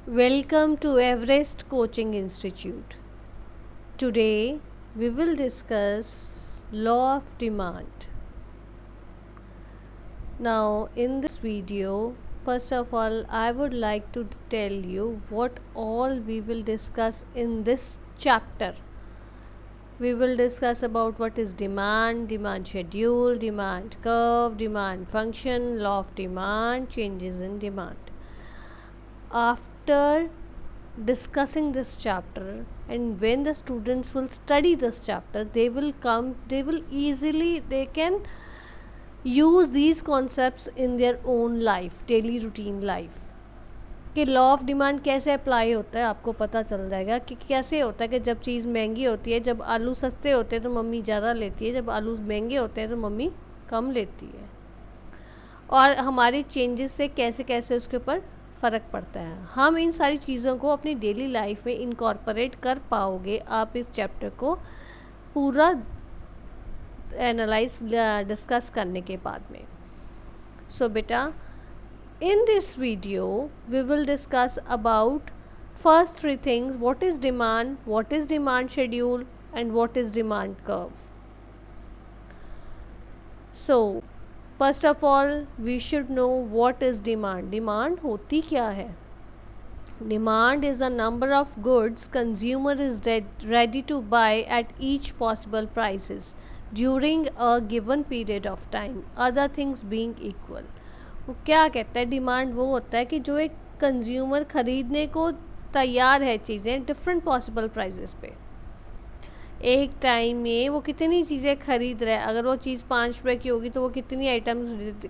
Welcome to Everest Coaching Institute. Today we will discuss law of demand. Now in this video, first of all I would like to tell you what all we will discuss in this chapter. We will discuss about what is demand, demand schedule, demand curve, demand function, law of demand, changes in demand. After discussing this chapter, and when the students will study this chapter, they will easily, they can use these concepts in their own life, daily routine life. कि law of demand कैसे apply होता है आपको पता चल जाएगा कि कैसे होता है कि जब चीज़ महंगी होती है, जब आलू सस्ते होते हैं तो मम्मी ज़्यादा लेती है, जब आलू महंगे होते हैं तो मम्मी कम लेती है, और हमारी चेंजेस से कैसे कैसे उसके ऊपर फ़र्क पड़ता है. हम इन सारी चीज़ों को अपनी डेली लाइफ में इनकॉर्पोरेट कर पाओगे आप इस चैप्टर को पूरा एनालाइज डिस्कस करने के बाद में. सो बेटा, in this video we will discuss about first three things: what is demand schedule, and what is demand curve. So first of all we should know what is demand. Demand होती क्या है? Demand is a number of goods consumer is ready to buy at each possible prices during a given period of time, other things being equal. वो क्या कहता है? Demand वो होता है कि जो एक कंज्यूमर ख़रीदने को तैयार है चीज़ें डिफरेंट पॉसिबल प्राइजेस पे. एक टाइम में वो कितनी चीज़ें ख़रीद रहा है. अगर वो चीज़ 5 रुपये की होगी तो वो कितनी आइटम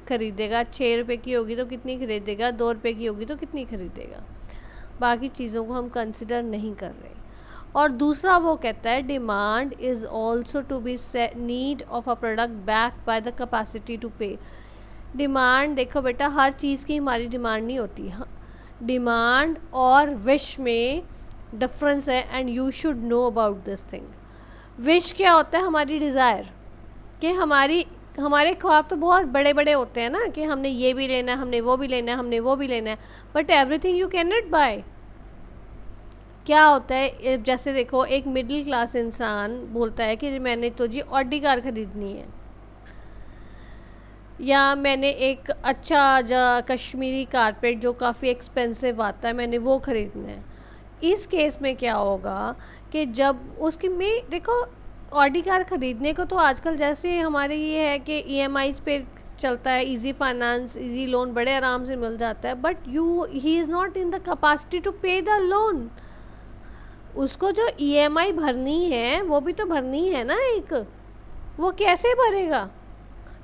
ख़रीदेगा, 6 रुपये की होगी तो कितनी ख़रीदेगा, 2 रुपये की होगी तो कितनी ख़रीदेगा. बाकी चीज़ों को हम कंसिडर नहीं कर रहे. और दूसरा वो कहता है demand is also to be need of a product back by the capacity to pay. Demand देखो बेटा, हर चीज़ की हमारी डिमांड नहीं होती. डिमांड और विश में डिफरेंस है, and you should know about this thing. Wish क्या होता है? हमारी डिज़ायर, कि हमारे ख्वाब तो बहुत बड़े बड़े होते हैं ना, कि हमने ये भी लेना है, हमने वो भी लेना है, हमने वो भी लेना है, but everything you can not buy. क्या होता है? जैसे देखो, एक मिडिल क्लास इंसान बोलता है कि मैंने तो जी ऑडी कार ख़रीदनी है, या मैंने एक अच्छा कश्मीरी कारपेट जो काफ़ी एक्सपेंसिव आता है, मैंने वो ख़रीदना है. इस केस में क्या होगा कि जब उसकी में देखो, ऑडी कार ख़रीदने को तो आजकल जैसे हमारे ये है कि EMIs पे चलता है, इजी फाइनेंस, इजी लोन बड़े आराम से मिल जाता है, but he is not in the capacity to pay the loan. उसको जो EMI भरनी है वो भी तो भरनी है ना एक, वो कैसे भरेगा?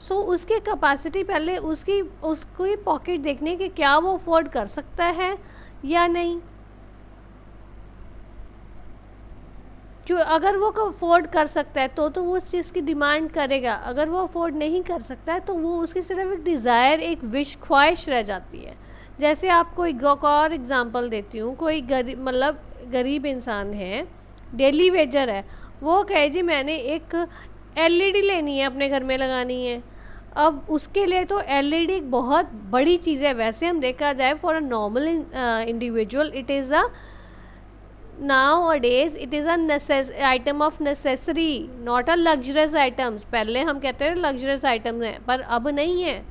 सो उसके कैपेसिटी, पहले उसको ही पॉकेट देखने के क्या वो अफोर्ड कर सकता है या नहीं. क्यों? अगर वो अफोर्ड कर सकता है तो वो उस चीज़ की डिमांड करेगा. अगर वो अफोर्ड नहीं कर सकता है तो वो उसकी सिर्फ एक डिज़ायर, एक विश, ख्वाहिश रह जाती है. जैसे आपको एक और एग्जांपल देती हूँ. कोई गरीब इंसान है, डेली वेजर है, वो कहे जी मैंने एक LED लेनी है, अपने घर में लगानी है. अब उसके लिए तो LED एक बहुत बड़ी चीज़ है. वैसे हम देखा जाए, for a normal individual it is a nowadays it is a item of necessary, not a luxurious items. पहले हम कहते हैं luxurious items हैं, पर अब नहीं है,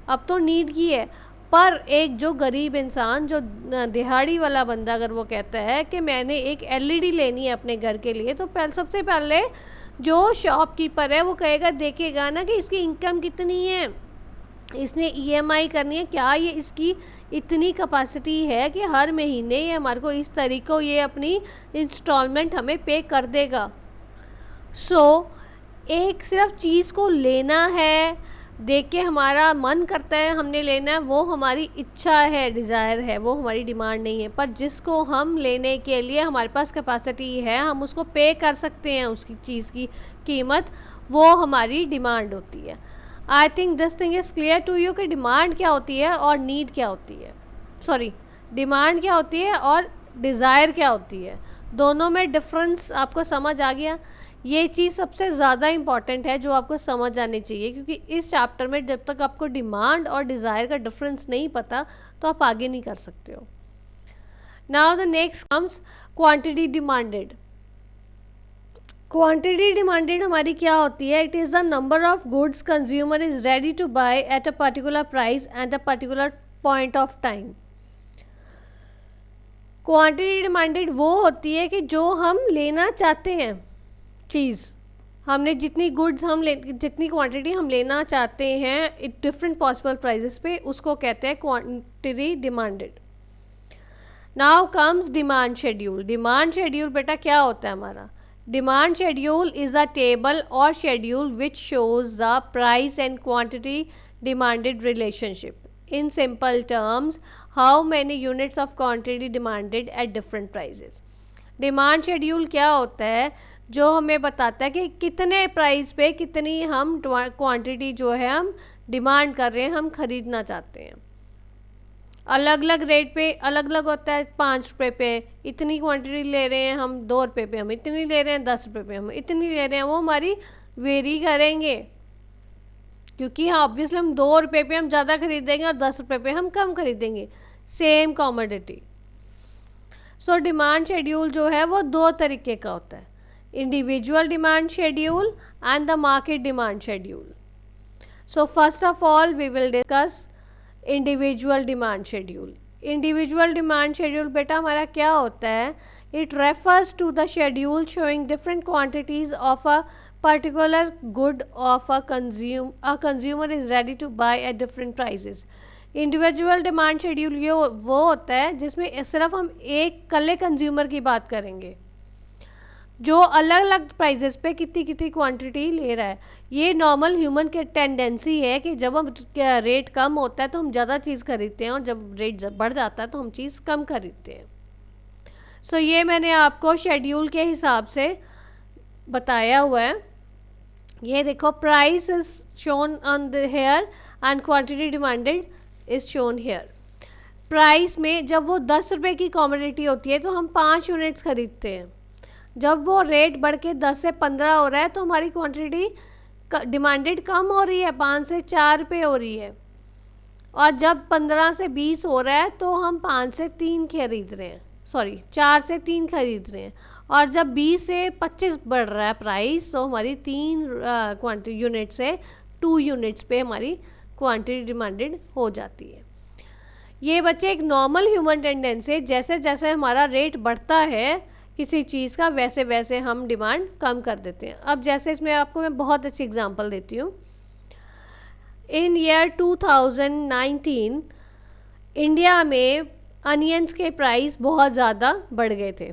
अब तो नीड की है. पर एक जो गरीब इंसान, जो दिहाड़ी वाला बंदा, अगर वो कहता है कि मैंने एक LED लेनी है अपने घर के लिए, तो सबसे पहले जो शॉपकीपर है वो कहेगा, देखेगा ना कि इसकी इनकम कितनी है, इसने EMI करनी है क्या, ये इसकी इतनी कैपेसिटी है कि हर महीने ये हमारे को इस तरीक़ों ये अपनी इंस्टॉलमेंट हमें पे कर देगा. सो एक सिर्फ चीज़ को लेना है, देख के हमारा मन करता है हमने लेना है, वो हमारी इच्छा है, डिज़ायर है, वो हमारी डिमांड नहीं है. पर जिसको हम लेने के लिए हमारे पास कैपेसिटी है, हम उसको पे कर सकते हैं, उसकी चीज़ की कीमत, वो हमारी डिमांड होती है. I think this thing is clear to you कि डिमांड क्या होती है और नीड क्या होती है. सॉरी, डिमांड क्या होती है और डिज़ायर क्या होती है. दोनों में डिफरेंस आपको समझ आ गया. ये चीज़ सबसे ज़्यादा इम्पॉर्टेंट है जो आपको समझ आनी चाहिए, क्योंकि इस चैप्टर में जब तक आपको डिमांड और डिज़ायर का डिफरेंस नहीं पता तो आप आगे नहीं कर सकते हो. Now the next comes quantity demanded. Quantity demanded हमारी क्या होती है? It is the number of goods consumer is ready to buy at a particular price at a particular point of time. Quantity demanded वो होती है कि जो हम लेना चाहते हैं चीज़, हमने जितनी गुड्स जितनी क्वांटिटी हम लेना चाहते हैं डिफरेंट पॉसिबल प्राइसेस पे, उसको कहते हैं quantity demanded. Now comes demand schedule. Demand schedule बेटा क्या होता है हमारा? Demand schedule is a table और schedule which shows the price and quantity demanded relationship. In simple terms, how many units of quantity demanded at different prices. Demand schedule क्या होता है? जो हमें बताता है कि कितने प्राइस पे कितनी हम क्वांटिटी जो है हम डिमांड कर रहे हैं, हम खरीदना चाहते हैं। अलग अलग रेट पे अलग अलग होता है। 5 रुपये पे इतनी क्वांटिटी ले रहे हैं हम, 2 रुपये पे हम इतनी ले रहे हैं, 10 रुपये पे हम इतनी ले रहे हैं, वो हमारी वेरी करेंगे, क्योंकि हाँ ऑब्वियसली हम 2 रुपये पे हम ज़्यादा खरीदेंगे और 10 रुपये पे हम कम खरीदेंगे, same commodity. So demand schedule जो है वो 2 तरीके का होता है, individual demand schedule and the market demand schedule. So first of all we will discuss individual demand schedule. Individual demand schedule बेटा हमारा क्या होता है? It refers to the schedule showing different quantities of a particular good of a consumer is ready to buy at different prices. Individual demand schedule ये वो होता है जिसमें सिर्फ हम एक कल्ले कंज्यूमर की बात करेंगे जो अलग अलग प्राइजेस पे कितनी कितनी क्वांटिटी ले रहा है। ये नॉर्मल ह्यूमन की टेंडेंसी है कि जब हम रेट कम होता है तो हम ज़्यादा चीज़ खरीदते हैं और जब रेट बढ़ जाता है तो हम चीज़ कम खरीदते हैं। सो ये मैंने आपको शेड्यूल के हिसाब से बताया हुआ है। ये देखो, price is shown on the here and quantity demanded is shown here. Price में जब वो 10 रुपये की कॉमोडिटी होती है तो हम 5 यूनिट्स खरीदते हैं। जब वो रेट बढ़ के 10 से 15 हो रहा है तो हमारी क्वांटिटी डिमांडेड कम हो रही है, 5 से 4 पे हो रही है। और जब 15 से 20 हो रहा है तो हम 5 से 3 खरीद रहे हैं, सॉरी 4 से 3 खरीद रहे हैं। और जब 20 से 25 बढ़ रहा है प्राइस तो हमारी 3 क्वांटिटी यूनिट से 2 यूनिट्स पे हमारी क्वांटिटी डिमांडेड हो जाती है। ये बच्चे एक नॉर्मल ह्यूमन टेंडेंसी, जैसे जैसे हमारा रेट बढ़ता है किसी चीज़ का वैसे वैसे हम डिमांड कम कर देते हैं। अब जैसे इसमें आपको मैं बहुत अच्छी एग्जांपल देती हूँ। इन ईयर 2019 इंडिया में अनियंस के प्राइस बहुत ज़्यादा बढ़ गए थे।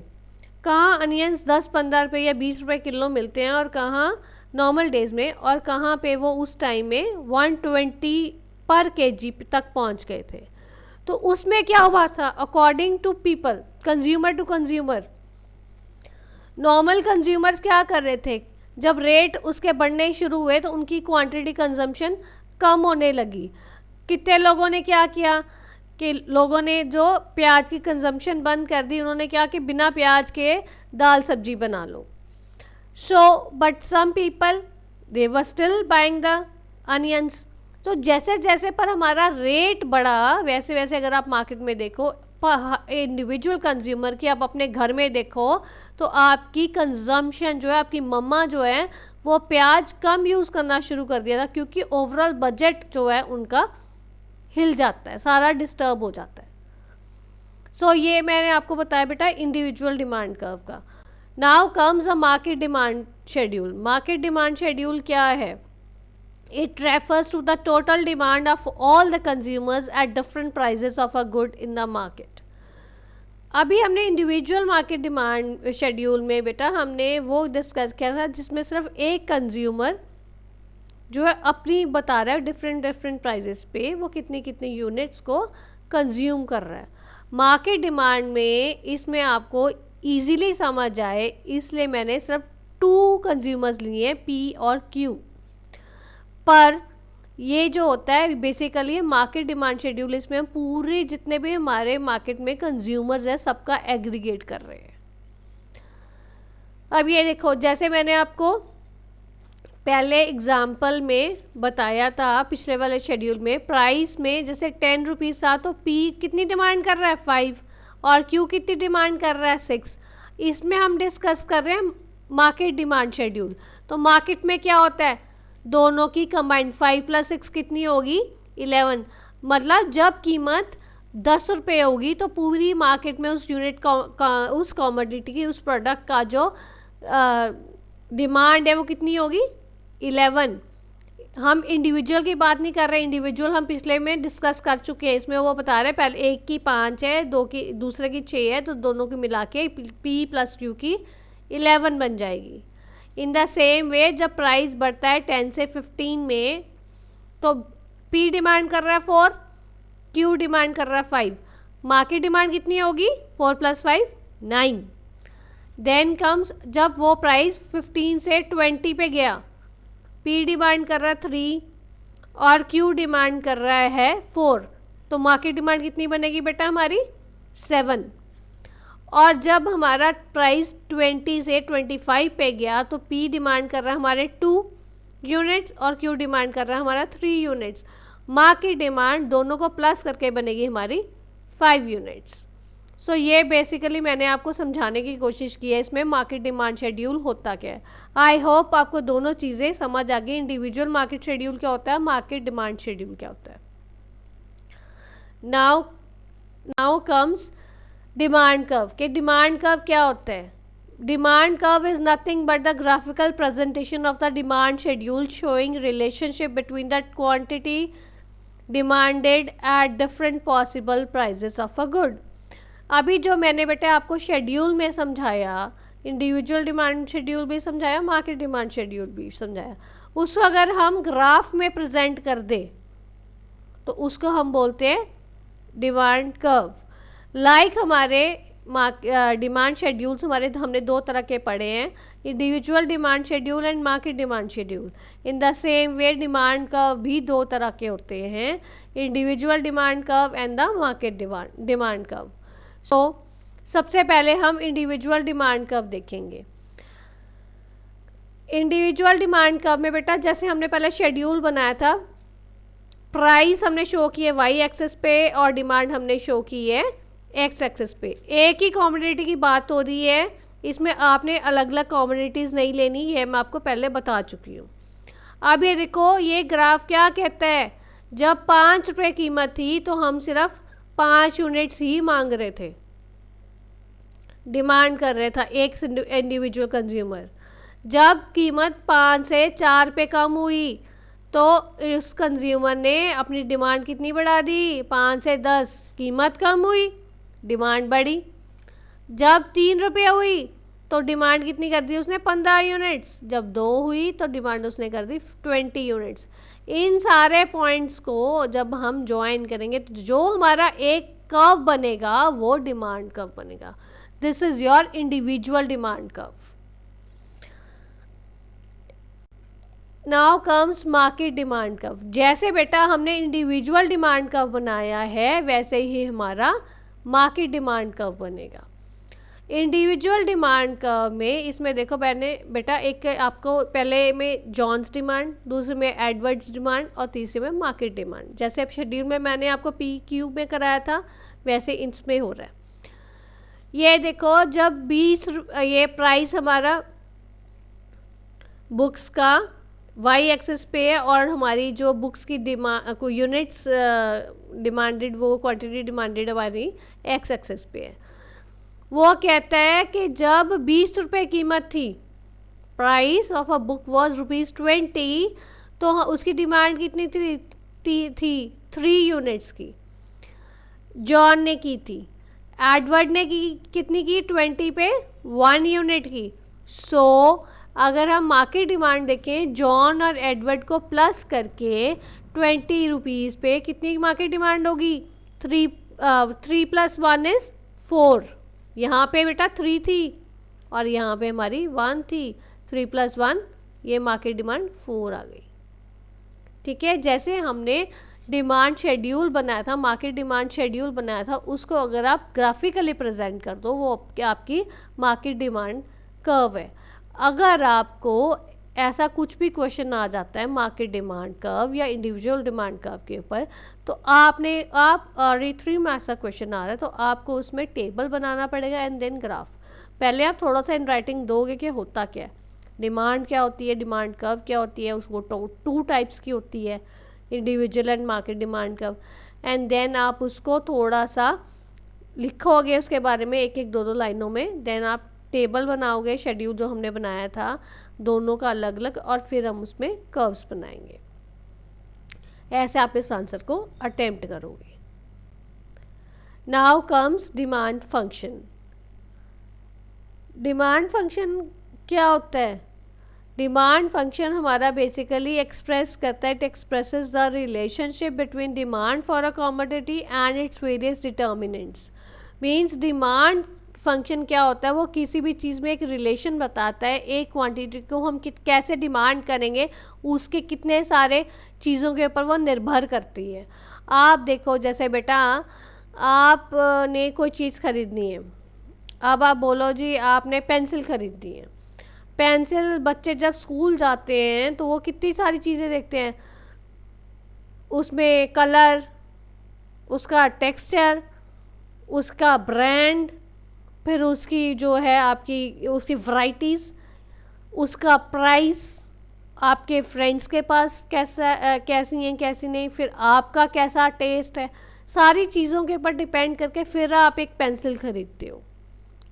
कहाँ अनियंस 10-15 रुपये या 20 रुपये किलो मिलते हैं और कहाँ नॉर्मल डेज़ में, और कहाँ पे वो उस टाइम में 120 पर केजी तक पहुँच गए थे। तो उसमें क्या हुआ था? According to people, consumer to consumer, normal consumers क्या कर रहे थे? जब रेट उसके बढ़ने शुरू हुए तो उनकी क्वांटिटी कंजम्पशन कम होने लगी। कितने लोगों ने क्या किया कि लोगों ने जो प्याज की कंजम्पशन बंद कर दी, उन्होंने क्या कि बिना प्याज के दाल सब्जी बना लो। So but some people they were still buying the onions. तो जैसे जैसे पर हमारा रेट बढ़ा वैसे वैसे अगर आप मार्केट में देखो, इंडिविजुअल कंज्यूमर की आप अपने घर में देखो तो आपकी कंजम्पशन जो है, आपकी मम्मा जो है वो प्याज कम यूज़ करना शुरू कर दिया था, क्योंकि ओवरऑल बजट जो है उनका हिल जाता है, सारा डिस्टर्ब हो जाता है। सो ये मैंने आपको बताया बेटा इंडिविजुअल डिमांड कर्व का। Now comes a market demand schedule. Market demand schedule क्या है? It refers to the total demand of all the consumers at different prices of a good in the market. अभी हमने individual market demand schedule में बेटा हमने वो discuss किया था जिसमें सिर्फ एक कंज्यूमर जो है अपनी बता रहा है डिफरेंट प्राइजेस पे वो कितनी कितनी यूनिट्स को कंज्यूम कर रहा है। मार्केट डिमांड में इसमें आपको इजीली समझ आए इसलिए मैंने सिर्फ 2 कंज्यूमर्स लिए हैं, P और Q। पर ये जो होता है बेसिकली मार्केट डिमांड शेड्यूल, इसमें हम पूरे जितने भी हमारे मार्केट में कंज्यूमर्स हैं सबका एग्रीगेट कर रहे हैं। अब ये देखो, जैसे मैंने आपको पहले एग्जाम्पल में बताया था पिछले वाले शेड्यूल में, प्राइस में जैसे 10 रुपीज़ था तो P कितनी डिमांड कर रहा है? 5। और क्यू कितनी डिमांड कर रहा है 6। इसमें हम डिस्कस कर रहे हैं मार्केट डिमांड शेड्यूल। तो मार्केट में क्या होता है, दोनों की कंबाइंड 5 + 6 कितनी होगी 11। मतलब जब कीमत 10 रुपये होगी तो पूरी मार्केट में उस यूनिट का उस कॉमोडिटी की, उस प्रोडक्ट का जो डिमांड है वो कितनी होगी 11। हम इंडिविजुअल की बात नहीं कर रहे, इंडिविजुअल हम पिछले में डिस्कस कर चुके हैं। इसमें वो बता रहे हैं पहले एक की 5 है, दो की दूसरे की 6 है, तो दोनों की मिला के P + Q की 11 बन जाएगी। इन द सेम वे जब प्राइस बढ़ता है 10 से 15 में तो P डिमांड कर रहा है 4, Q डिमांड कर रहा है 5। मार्केट डिमांड कितनी होगी 4 + 5 9। देन कम्स जब वो प्राइस 15 से 20 पे गया, P डिमांड कर रहा है 3 और Q डिमांड कर रहा है 4, तो मार्केट डिमांड कितनी बनेगी बेटा हमारी 7। और जब हमारा प्राइस 20 से 25 पे गया तो P डिमांड कर रहा है हमारे 2 यूनिट्स और Q डिमांड कर रहा है हमारा 3 यूनिट्स। मार्केट डिमांड दोनों को प्लस करके बनेगी हमारी 5 यूनिट्स। सो ये बेसिकली मैंने आपको समझाने की कोशिश की है इसमें मार्केट डिमांड शेड्यूल होता क्या है। आई होप आपको दोनों चीज़ें समझ आ गई, इंडिविजुअल मार्केट शेड्यूल क्या होता है, मार्केट डिमांड शेड्यूल क्या होता है। Now comes demand curve. के डिमांड कर्व क्या होता है। Demand curve is nothing but the graphical presentation of the demand schedule showing relationship between the quantity demanded at different possible prices of a good. अभी जो मैंने बेटा आपको schedule में समझाया, इंडिविजुअल डिमांड शेड्यूल भी समझाया, मार्केट डिमांड शेड्यूल भी समझाया, उसको अगर हम ग्राफ में प्रेजेंट कर दे तो उसको हम बोलते हैं डिमांड कर्व। लाइक हमारे डिमांड शेड्यूल्स हमारे हमने 2 तरह के पढ़े हैं, individual demand schedule and market demand schedule. In the same way demand curve भी 2 तरह के होते हैं, individual demand curve and the market demand curve. So सबसे पहले हम इंडिविजुअल डिमांड कर्व देखेंगे। इंडिविजुअल डिमांड कर्व में बेटा जैसे हमने पहले शेड्यूल बनाया था, प्राइस हमने शो की है वाई एक्सिस पे और डिमांड हमने शो की है एक्स एक्सिस पे। एक ही कॉमोडिटी की बात हो रही है, इसमें आपने अलग अलग कॉमोडिटीज़ नहीं लेनी, ये मैं आपको पहले बता चुकी हूँ। अब ये देखो ये ग्राफ क्या कहता है, जब 5 रुपये कीमत थी तो हम सिर्फ 5 यूनिट्स ही मांग रहे थे, डिमांड कर रहे था एक इंडिविजुअल कंज्यूमर। जब कीमत 5 से 4 पे कम हुई तो उस कंज्यूमर ने अपनी डिमांड कितनी बढ़ा दी, 5 से 10, कीमत कम हुई डिमांड बढ़ी। जब 3 रुपये हुई तो डिमांड कितनी कर दी उसने 15 यूनिट्स, जब 2 हुई तो डिमांड उसने कर दी 20 यूनिट्स। इन सारे पॉइंट्स को जब हम ज्वाइन करेंगे तो जो हमारा एक कर्व बनेगा वो डिमांड कर्व बनेगा। This is your individual demand curve. Now comes market demand curve. जैसे बेटा हमने इंडिविजुअल डिमांड कर्व बनाया है वैसे ही हमारा मार्केट डिमांड कर्व बनेगा। इंडिविजुअल डिमांड कर्व में इसमें देखो मैंने बेटा एक आपको पहले में जॉन्स डिमांड, दूसरे में एडवर्ड्स डिमांड और तीसरे में मार्केट डिमांड। जैसे अब शेड्यूल में मैंने आपको PQ में कराया था वैसे इसमें हो रहा है। ये देखो जब 20 ये प्राइस हमारा बुक्स का वाई एक्सिस पे है और हमारी जो बुक्स की डिमांड को यूनिट्स डिमांडेड वो क्वांटिटी डिमांडेड हमारी एक्स एक्सिस पे है। वो कहता है कि जब 20 रुपये कीमत थी, price of a book was ₹20, तो उसकी डिमांड कितनी थी 3 यूनिट्स की जॉन ने की थी। एडवर्ड ने कितनी की 20 पे 1 यूनिट की। सो अगर हम मार्केट डिमांड देखें जॉन और एडवर्ड को प्लस करके 20 रुपीज़ पे कितनी मार्केट डिमांड होगी 3 + 1 इज़ 4। यहाँ पे बेटा 3 थी और यहाँ पे हमारी 1 थी, 3 + 1 ये मार्केट डिमांड 4 आ गई। ठीक है, जैसे हमने डिमांड शेड्यूल बनाया था, मार्केट डिमांड शेड्यूल बनाया था, उसको अगर आप ग्राफिकली प्रेजेंट कर दो वो आपकी मार्केट डिमांड कर्व है। अगर आपको ऐसा कुछ भी क्वेश्चन आ जाता है मार्केट डिमांड कर्व या इंडिविजुअल डिमांड कर्व के ऊपर, तो आप रीथ्री में ऐसा क्वेश्चन आ रहा है तो आपको उसमें टेबल बनाना पड़ेगा एंड देन ग्राफ। पहले आप थोड़ा सा इन राइटिंग दोगे कि होता क्या है, डिमांड क्या होती है, डिमांड कर्व क्या होती है, उसको टू टाइप्स की होती है, individual and market demand curve, and then आप उसको थोड़ा सा लिखोगे उसके बारे में एक एक दो दो लाइनों में, देन आप टेबल बनाओगे, शेड्यूल जो हमने बनाया था दोनों का अलग अलग, और फिर हम उसमें कर्व्स बनाएंगे। ऐसे आप इस आंसर को अटेम्प्ट करोगे। Now comes demand function. Demand function क्या होता है? डिमांड फंक्शन हमारा बेसिकली एक्सप्रेस करता है, it expresses the relationship between demand for a commodity and its various determinants. Means demand function क्या होता है, वो किसी भी चीज़ में एक रिलेशन बताता है, एक क्वांटिटी को हम कैसे डिमांड करेंगे उसके कितने सारे चीज़ों के ऊपर वो निर्भर करती है। आप देखो, जैसे बेटा आपने कोई चीज़ खरीदनी है, अब आप बोलो जी आपने पेंसिल खरीदनी है। पेंसिल बच्चे जब स्कूल जाते हैं तो वो कितनी सारी चीज़ें देखते हैं, उसमें कलर, उसका टेक्सचर, उसका ब्रांड, फिर उसकी जो है आपकी उसकी वैराइटीज़, उसका प्राइस, आपके फ्रेंड्स के पास कैसी हैं कैसी नहीं, फिर आपका कैसा टेस्ट है, सारी चीज़ों के ऊपर डिपेंड करके फिर आप एक पेंसिल खरीदते हो।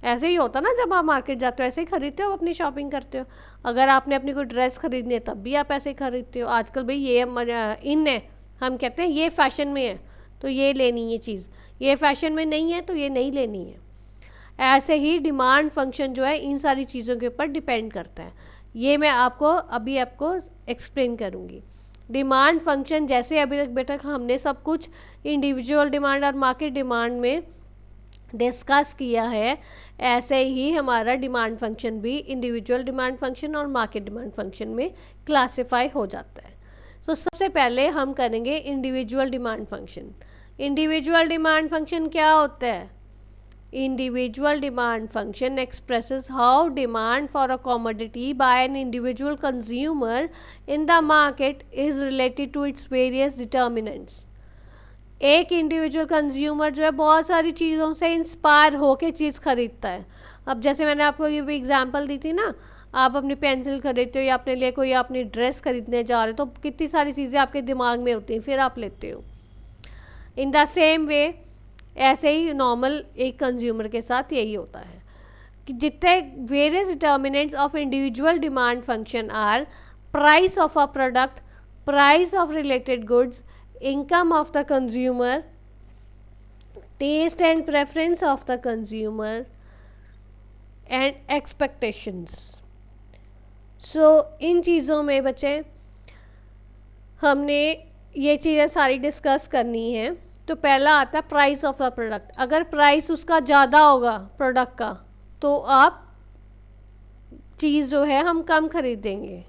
ऐसे ही होता ना, जब आप मार्केट जाते हो ऐसे ही खरीदते हो, अपनी शॉपिंग करते हो। अगर आपने अपनी कोई ड्रेस खरीदनी है तब भी आप ऐसे ही खरीदते हो। आजकल भाई ये इन है, हम कहते हैं ये फैशन में है तो ये लेनी है चीज़, ये फैशन में नहीं है तो ये नहीं लेनी है। ऐसे ही डिमांड फंक्शन जो है इन सारी चीज़ों के ऊपर डिपेंड करता है। ये मैं आपको एक्सप्लेन करूँगी। डिमांड फंक्शन जैसे अभी तक बेटा हमने सब कुछ इंडिविजुअल डिमांड और मार्केट डिमांड में डिस्कस किया है, ऐसे ही हमारा डिमांड फंक्शन भी इंडिविजुअल डिमांड फंक्शन और मार्केट डिमांड फंक्शन में क्लासिफाई हो जाता है। तो सबसे पहले हम करेंगे individual demand function. Individual demand function क्या होता है? Individual demand function expresses how demand for a commodity by an individual consumer in the market is related to its various determinants. एक इंडिविजुअल कंज्यूमर जो है बहुत सारी चीज़ों से इंस्पायर होके चीज़ खरीदता है। अब जैसे मैंने आपको ये भी एग्जांपल दी थी ना, आप अपनी पेंसिल खरीदते हो या अपने लिए कोई अपनी ड्रेस खरीदने जा रहे हो तो कितनी सारी चीज़ें आपके दिमाग में होती हैं, फिर आप लेते हो। इन द सेम वे ऐसे ही नॉर्मल एक कंज्यूमर के साथ यही होता है कि जितने various determinants of individual demand function are price of a product, price of related goods, income of the consumer, taste and preference of the consumer and expectations. So इन चीज़ों में बच्चे हमने ये चीज़ें सारी डिस्कस करनी है। तो पहला आता है प्राइस ऑफ द प्रोडक्ट। अगर प्राइस उसका ज़्यादा होगा प्रोडक्ट का तो आप चीज़ जो है हम कम खरीदेंगे,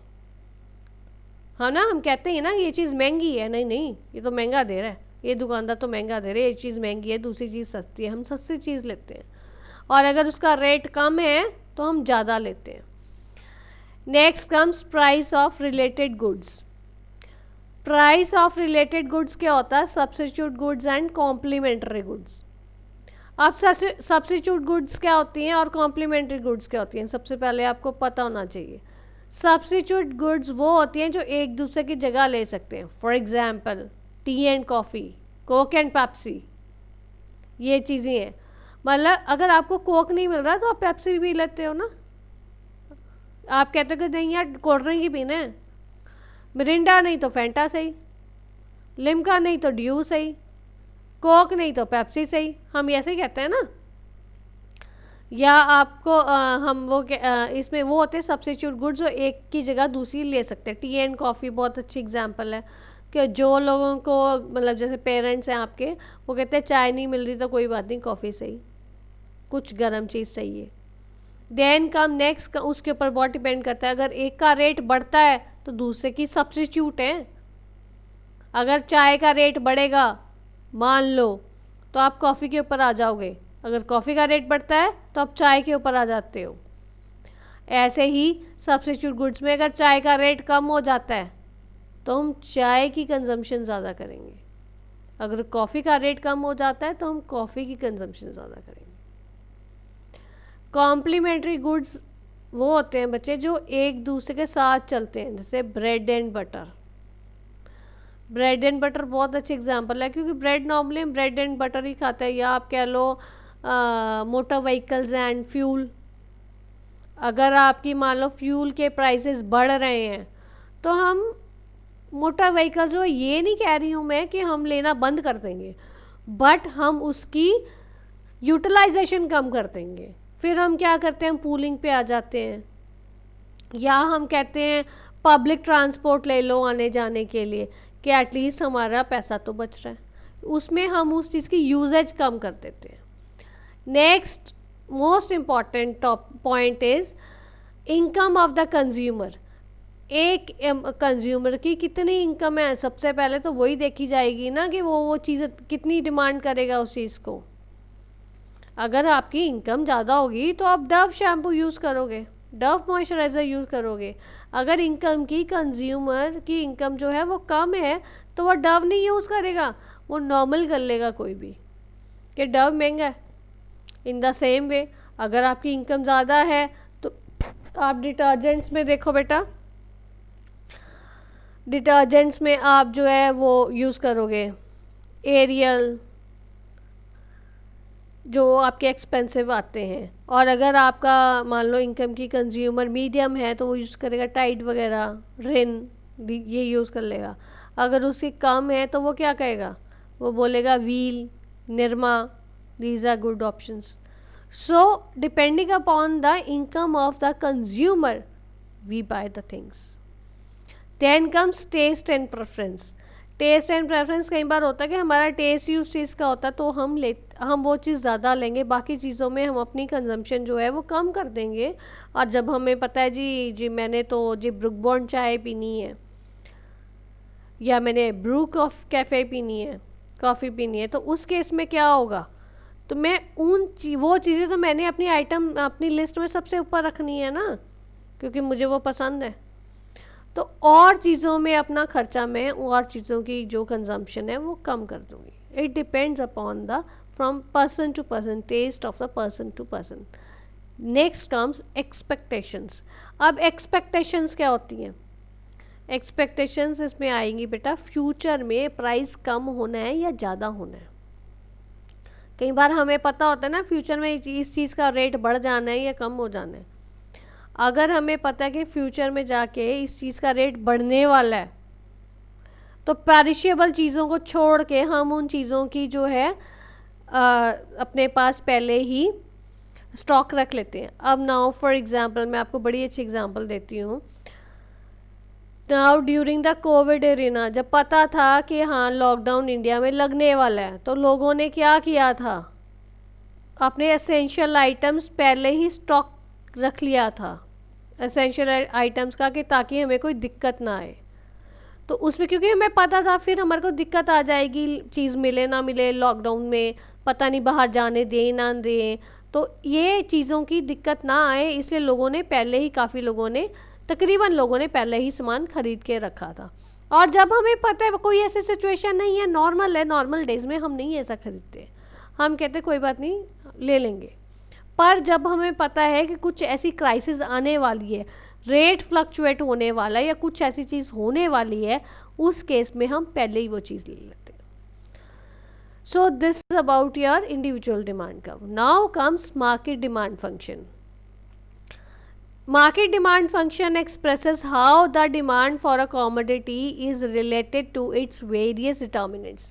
हाँ ना। हम कहते हैं ना ये चीज़ महंगी है, नहीं नहीं ये तो महंगा दे रहा है, ये दुकानदार तो महंगा दे रहा है, ये चीज़ महंगी है, दूसरी चीज़ सस्ती है, हम सस्ती चीज़ लेते हैं। और अगर उसका रेट कम है तो हम ज़्यादा लेते हैं। Next comes price of related goods. Price of related goods क्या होता है? Substitute goods and complementary goods. अब सब्स्टिट्यूट गुड्स क्या होती हैं और कॉम्प्लीमेंट्री गुड्स क्या होती हैं, सबसे पहले आपको पता होना चाहिए। सब्स्टिट्यूट गुड्स वो होती हैं जो एक दूसरे की जगह ले सकते हैं। For example T and coffee, Coke and Pepsi, ये चीज़ें हैं। मतलब अगर आपको कोक नहीं मिल रहा तो आप पेप्सी भी पी लेते हो ना। आप कहते हो कि नहीं यार कोल्ड ड्रिंक ही पीना है, मिरिंडा नहीं तो फैंटा सही, लिम्का नहीं तो ड्यू सही, कोक नहीं तो पेप्सी सही, हम ऐसे ही कहते हैं ना। या आपको हम वो इसमें वो होते हैं सब्स्टिट्यूट गुड्स जो एक की जगह दूसरी ले सकते हैं। टी एंड कॉफ़ी बहुत अच्छी एग्जांपल है कि जो लोगों को मतलब जैसे पेरेंट्स हैं आपके, वो कहते हैं चाय नहीं मिल रही तो कोई बात नहीं कॉफ़ी सही, कुछ गर्म चीज़ सही है। देन कम नेक्स्ट, उसके ऊपर बहुत डिपेंड करता है। अगर एक का रेट बढ़ता है तो दूसरे की सब्स्टिट्यूट है। अगर चाय का रेट बढ़ेगा मान लो तो आप कॉफ़ी के ऊपर आ जाओगे, अगर कॉफ़ी का रेट बढ़ता है तो आप चाय के ऊपर आ जाते हो। ऐसे ही सब्स्टिट्यूट गुड्स में अगर चाय का रेट कम हो जाता है तो हम चाय की कंजम्पशन ज़्यादा करेंगे, अगर कॉफ़ी का रेट कम हो जाता है तो हम कॉफ़ी की कंजम्पशन ज़्यादा करेंगे। कॉम्प्लीमेंट्री गुड्स वो होते हैं बच्चे जो एक दूसरे के साथ चलते हैं, जैसे bread and butter. Bread and butter बहुत अच्छे एग्जांपल है, क्योंकि ब्रेड नॉर्मली हम ब्रेड एंड बटर ही खाते हैं, या आप कह लो मोटर व्हीकल्स एंड फ्यूल। अगर आपकी मान लो फ्यूल के प्राइसेस बढ़ रहे हैं तो हम मोटर व्हीकल जो, ये नहीं कह रही हूँ मैं कि हम लेना बंद कर देंगे, बट हम उसकी यूटिलाइजेशन कम कर देंगे। फिर हम क्या करते हैं, हम पूलिंग पे आ जाते हैं, या हम कहते हैं पब्लिक ट्रांसपोर्ट ले लो आने जाने के लिए कि एटलीस्ट हमारा पैसा तो बच रहा है, उसमें हम उस चीज़ की यूजेज कम कर देते हैं। Next most important point is income of the consumer. एक कंज्यूमर की कितनी इनकम है, सबसे पहले तो वही देखी जाएगी ना कि वो चीज़ कितनी डिमांड करेगा उस चीज़ को। अगर आपकी इनकम ज़्यादा होगी तो आप डव शैम्पू यूज़ करोगे, डव मॉइस्चराइज़र यूज़ करोगे। अगर इनकम की कंज्यूमर की इनकम जो है वो कम है तो वो डव नहीं यूज़ करेगा, वो नॉर्मल कर लेगा कोई भी कि डव महंगा है। इन द सेम वे अगर आपकी इनकम ज़्यादा है तो आप डिटर्जेंट्स में देखो बेटा, डिटर्जेंट्स में आप जो है वो यूज़ करोगे एरियल, जो आपके एक्सपेंसिव आते हैं। और अगर आपका मान लो इनकम की कंज्यूमर मीडियम है तो वो यूज़ करेगा टाइड वगैरह, रिन, ये यूज़ कर लेगा। अगर उसकी कम है तो वो क्या कहेगा, वो बोलेगा Wheel, Nirma, these are good options. So depending upon the income of the consumer we buy the things. Then comes taste and preference. Taste and preference कई बार होता है कि हमारा टेस्ट ही उस चीज़ का होता है तो हम वो चीज़ ज़्यादा लेंगे, बाकी चीज़ों में हम अपनी कंजम्पशन जो है वो कम कर देंगे। और जब हमें पता है जी मैंने तो जी ब्रुक बॉन्ड चाय पीनी है, या मैंने ब्रू कैफ़े पीनी है, कॉफ़ी पीनी है, तो उस केस में क्या होगा, तो मैं वो चीज़ें तो मैंने अपनी आइटम अपनी लिस्ट में सबसे ऊपर रखनी है ना, क्योंकि मुझे वो पसंद है। तो और चीज़ों में अपना खर्चा मैं और चीज़ों की जो कंजम्पशन है वो कम कर दूँगी। It depends upon the from person to person, taste of the person to person. Next comes expectations. अब एक्सपेक्टेशंस क्या होती हैं, एक्सपेक्टेशंस इसमें आएंगी बेटा फ्यूचर में प्राइस कम होना है या ज़्यादा होना है। कई बार हमें पता होता है ना फ्यूचर में इस चीज़ का रेट बढ़ जाना है या कम हो जाना है। अगर हमें पता है कि फ्यूचर में जाके इस चीज़ का रेट बढ़ने वाला है तो पेरिशेबल चीज़ों को छोड़ के हम उन चीज़ों की जो है अपने पास पहले ही स्टॉक रख लेते हैं। अब नाउ फॉर एग्जांपल मैं आपको बड़ी अच्छी एग्जांपल देती हूँ। Now during the Covid arena, जब पता था कि हाँ लॉकडाउन इंडिया में लगने वाला है, तो लोगों ने क्या किया था, अपने एसेंशियल आइटम्स पहले ही स्टॉक रख लिया था, एसेंशियल आइटम्स का, कि ताकि हमें कोई दिक्कत ना आए। तो उसमें क्योंकि हमें पता था फिर हमारे को दिक्कत आ जाएगी, चीज़ मिले ना मिले, लॉकडाउन में पता नहीं बाहर जाने दें ना दें, तो ये चीज़ों की दिक्कत ना आए, इसलिए लोगों ने पहले ही, काफ़ी लोगों ने, तकरीबन लोगों ने पहले ही सामान ख़रीद के रखा था। और जब हमें पता है कोई ऐसी सिचुएशन नहीं है, नॉर्मल है, नॉर्मल डेज़ में हम नहीं ऐसा खरीदते, हम कहते कोई बात नहीं ले लेंगे। पर जब हमें पता है कि कुछ ऐसी क्राइसिस आने वाली है, रेट फ्लक्चुएट होने वाला है या कुछ ऐसी चीज़ होने वाली है, उस केस में हम पहले ही वो चीज़ ले लेते हैं। So this is about your individual demand curve. Now comes market demand function. Market demand function expresses how the demand for a commodity is related to its various determinants.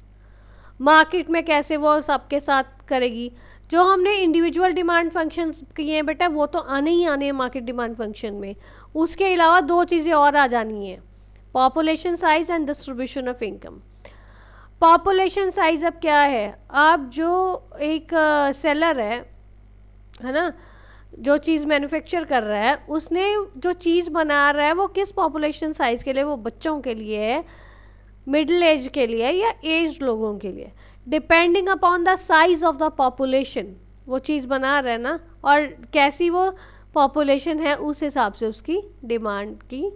Market में कैसे वो सबके साथ करेगी। जो हमने इंडिविजुअल डिमांड फंक्शंस किए हैं बेटा वो तो आने ही आने हैं मार्केट डिमांड फंक्शन में। उसके अलावा दो चीज़ें और आ जानी हैं, population size and distribution of income. Population size अब क्या है, अब जो एक सेलर है ना, जो चीज़ मैन्युफैक्चर कर रहा है, उसने जो चीज़ बना रहा है वो किस पॉपुलेशन साइज़ के लिए, वो बच्चों के लिए है, मिडिल एज के लिए या एज्ड लोगों के लिए, depending upon the size of the population वो चीज़ बना रहा है ना, और कैसी वो पॉपुलेशन है उस हिसाब से उसकी डिमांड की,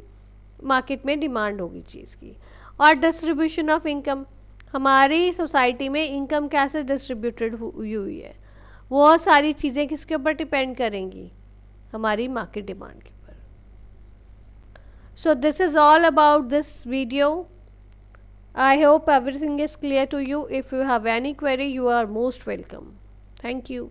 मार्केट में डिमांड होगी चीज़ की। और डिस्ट्रीब्यूशन ऑफ इनकम, हमारी सोसाइटी में इनकम कैसे डिस्ट्रीब्यूटेड हुई है, वो सारी चीज़ें किसके ऊपर डिपेंड करेंगी, हमारी मार्केट डिमांड के ऊपर। So this is all about this video. I hope everything is clear to you. If you have any query, you are most welcome. Thank you.